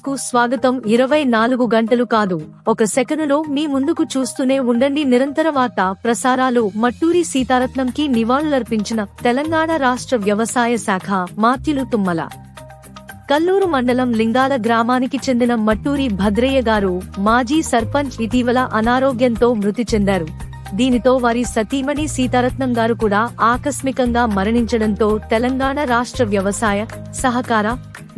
కు స్వాగతం. 24 గంటలు కాదు, ఒక సెకనులో మీ ముందుకు చూస్తూనే ఉండండి. నిరంతర వార్తా ప్రసారాలు. మట్టూరి సీతారత్నంకి నివాళులర్పించిన తెలంగాణ రాష్ట్ర వ్యవసాయ శాఖ మాత్యులు తుమ్మల. కల్లూరు మండలం లింగాల గ్రామానికి చెందిన మట్టూరి భద్రయ్య గారు మాజీ సర్పంచ్ ఇటీవల అనారోగ్యంతో మృతి చెందారు. దీనితో వారి సతీమణి సీతారత్నం గారు కూడా ఆకస్మికంగా మరణించడంతో తెలంగాణ రాష్ట్ర వ్యవసాయ, సహకార,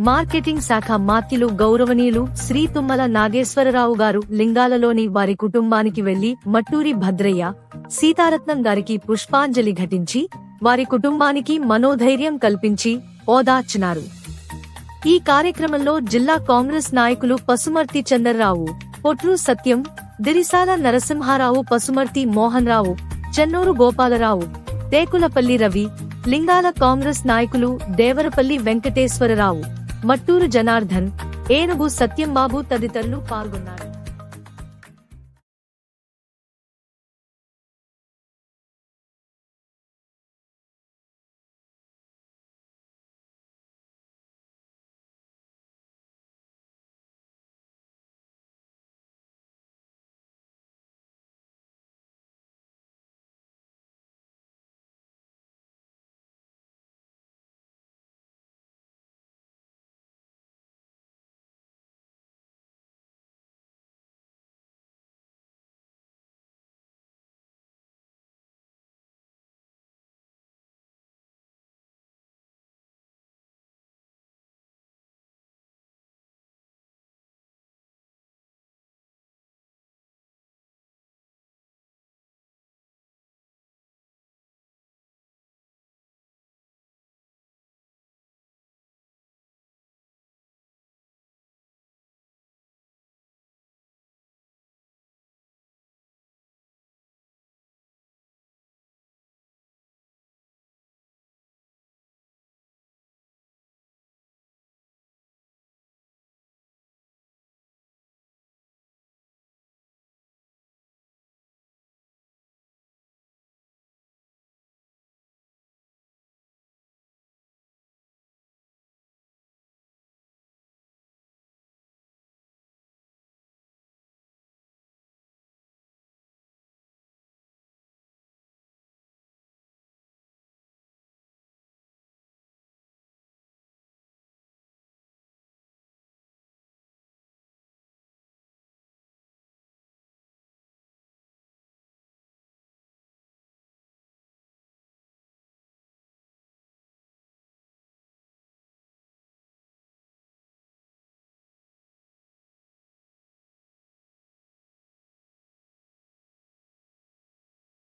మార్కెటింగ్ శాఖ మాత్యులు గౌరవనీయులు శ్రీ తుమ్మల నాగేశ్వరరావు గారు లింగాలలోని వారి కుటుంబానికి వెళ్లి మట్టూరి భద్రయ్య, సీతారత్నం గారికి పుష్పాంజలి ఘటించి వారి కుటుంబానికి మనోధైర్యం కల్పించి ఓదార్చినారు. ఈ కార్యక్రమంలో జిల్లా కాంగ్రెస్ నాయకులు పసుమర్తి చందర్రావు, పొట్రు సత్యం, దిరిసాల నరసింహారావు, పసుమర్తి మోహన్ రావు, చెన్నూరు గోపాలరావు, తేకులపల్లి రవి, లింగాల కాంగ్రెస్ నాయకులు దేవరపల్లి వెంకటేశ్వరరావు, మట్టూరు జనార్దన్, ఏనుగు సత్యంబాబు తదితరులు పాల్గొన్నారు.